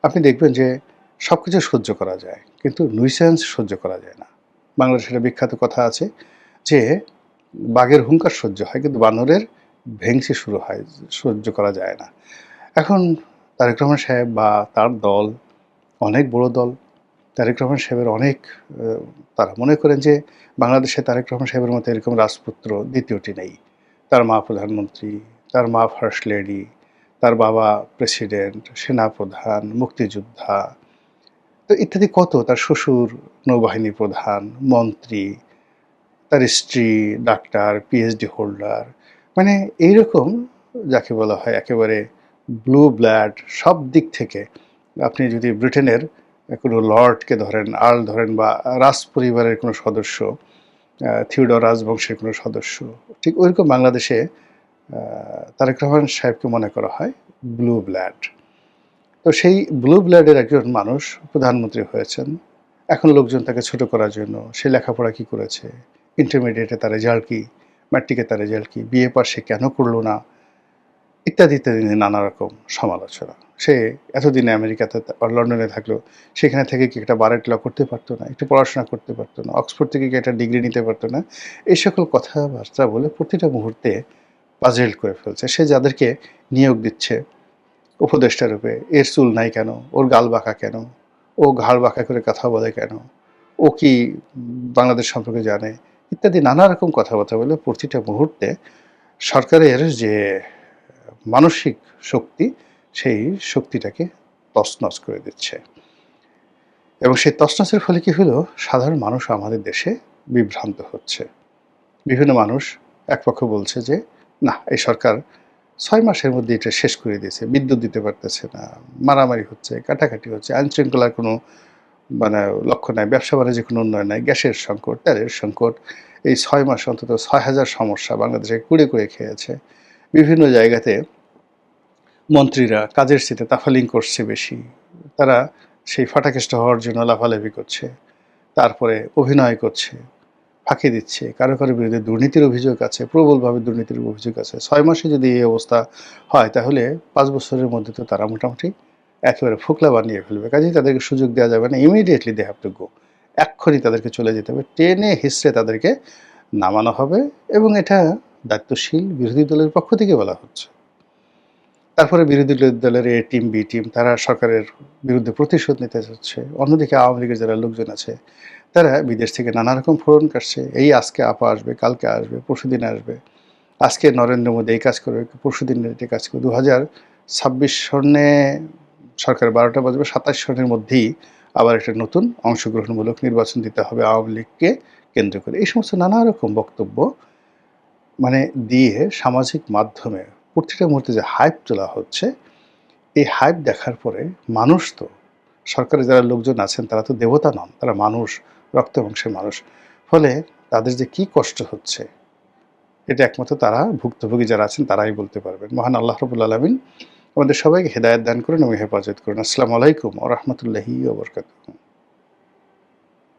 আপনি দেখবেন যে সবকিছু সহ্য করা যায়, কিন্তু nuisance সহ্য করা যায় না। বাংলাদেশের একটা বিখ্যাত কথা আছে যে, "বাঘের হুঙ্কার সহ্য হয়, কিন্তু বানরের ভেংচি শুরু হয়, সহ্য করা যায় না।" এখন তারেক রহমান সাহেব বা তার দল, অনেক বড় দল। তারেক রহমান সাহেবের অনেক তারা মনে করেন যে বাংলাদেশে তারেক রহমান সাহেবের মতো এরকম রাজপুত্র দ্বিতীয়টি নেই। তার মা প্রধানমন্ত্রী, তার মা ফার্স্ট লেডি, তার বাবা প্রেসিডেন্ট, সেনাপ্রধান, মুক্তিযোদ্ধা তো ইত্যাদি কত, তার শ্বশুর নৌবাহিনী প্রধান, মন্ত্রী, তার স্ত্রী ডাক্তার, পিএইচডি হোল্ডার। মানে এইরকম যাকে বলা হয় একেবারে ব্লু ব্লাড সব দিক থেকে আপনি যদি ব্রিটেনের কোনো লর্ডকে ধরেন, আর্ল ধরেন বা রাজ পরিবারের কোনো সদস্য, থিওডর রাজবংশের কোনো সদস্য, ঠিক ওইরকম বাংলাদেশে তারেক রহমান সাহেবকে মনে করা হয় ব্লু ব্লাড। তো সেই ব্লু ব্লাডের একজন মানুষ প্রধানমন্ত্রী হয়েছেন। এখন লোকজন তাকে ছোট করার জন্য সে লেখাপড়া কি করেছে, ইন্টারমিডিয়েটে তার রেজাল্ট কি, ম্যাট্রিকে তার রেজাল্ট কি, বিএ পাস সে কেন করলো না, ইত্যাদি ইত্যাদি নিয়ে নানা রকম সমালোচনা। সে এতদিনে আমেরিকাতে বা লন্ডনে থাকলো, সেখানে থেকে কি একটা বারেট ল করতে পারতো না, একটু পড়াশোনা করতে পারতো না, অক্সফোর্ড থেকে কি একটা ডিগ্রি নিতে পারতো না, এই সকল কথাবার্তা বলে প্রতিটা মুহূর্তে পাজেল্ড করে ফেলছে। সে যাদেরকে নিয়োগ দিচ্ছে উপদেষ্টা রূপে, এর চুল নাই কেন, ওর গাল বাঁকা কেন, ও ঘাড় বাঁকা করে কথা বলে কেন, ও কি বাংলাদেশ সম্পর্কে জানে, ইত্যাদি নানা রকম কথাবার্তা বলে প্রতিটা মুহূর্তে সরকারের যে মানসিক শক্তি, সেই শক্তিটাকে তছনছ করে দিচ্ছে। এবং সেই তছনছের ফলে কি হলো, সাধারণ মানুষ আমাদের দেশে বিভ্রান্ত হচ্ছে। বিভিন্ন মানুষ একপক্ষ বলছে যে না, এই সরকার ৬ মাসের মধ্যে এটা শেষ করে দিয়েছে, বিদ্যুৎ দিতে পারতেছে না, মারামারি হচ্ছে, কাটাকাটি হচ্ছে, আইনশৃঙ্খলার কোনো মানে লক্ষ্য নাই, ব্যবসা বাণিজ্যে কোনো উন্নয়ন নাই, গ্যাসের সংকট, তেলের সংকট, এই ৬ মাসে অন্তত ৬,০০০ সমস্যা বাংলাদেশে কুড়ে কুড়ে খেয়েছে। বিভিন্ন জায়গাতে মন্ত্রীরা কাজের চেয়ে তাফালিং করছে বেশি, তারা সেই ফাটাকেষ্ট হওয়ার জন্য লাফালাফি করছে, তারপরে অভিনয় করছে, ফাঁকি দিচ্ছে, কারো কারো বিরুদ্ধে দুর্নীতির অভিযোগ আছে, প্রবলভাবে দুর্নীতির অভিযোগ আছে। ৬ মাসে যদি এই অবস্থা হয়, তাহলে ৫ বছরের মধ্যে তো তারা মোটামুটি একেবারে ফোকলা বানিয়ে ফেলবে। কাজেই তাদেরকে সুযোগ দেওয়া যাবে না, immediately they have to go, এক্ষুনি তাদেরকে চলে যেতে হবে, টেনে হিসড়ে তাদেরকে নামানো হবে। এবং এটা দায়িত্বশীল বিরোধী দলের পক্ষ থেকে বলা হচ্ছে। তারপরে বিরোধী দলের এ টিম, বি টিম, তারা সরকারের বিরুদ্ধে প্রতিশোধ নিতে যাচ্ছে। অন্যদিকে আওয়ামী লীগের যারা লোকজন আছে, তারা বিদেশ থেকে নানা রকম ফোড়ন কাটছে। এই আজকে আপা আসবে, কালকে আসবে, পরশুদিন আসবে। আজকে নরেন্দ্র মোদী এই কাজ করবে, পরশুদিন এই কাজ করবে। ২০২৬ সনে সরকার ১২টা বাজবে, ২৭ সনের মধ্যেই আবার একটা নতুন অংশগ্রহণমূলক নির্বাচন দিতে হবে আওয়ামী লীগকে কেন্দ্র করে। এই সমস্ত নানা রকম বক্তব্য মানে দিয়ে সামাজিক মাধ্যমে প্রতিটা মুহূর্তে যে হাইপ তোলা হচ্ছে, এই হাইপ দেখার পরে মানুষ তো, সরকারের যারা লোকজন আছেন তারা তো দেবতা নন, তারা মানুষ, রক্ত মাংসের মানুষ। ফলে তাদের যে কি কষ্ট হচ্ছে, এটা একমাত্র তারা, ভুক্তভোগী যারা আছেন তারাই বলতে পারবেন। মহান আল্লাহ রাব্বুল আলামিন আমাদের সবাইকে হেদায়েত দান করুন এবং হেফাজত করুন। আসসালামু আলাইকুম ওয়া রাহমাতুল্লাহি ওয়া বারাকাতুহু।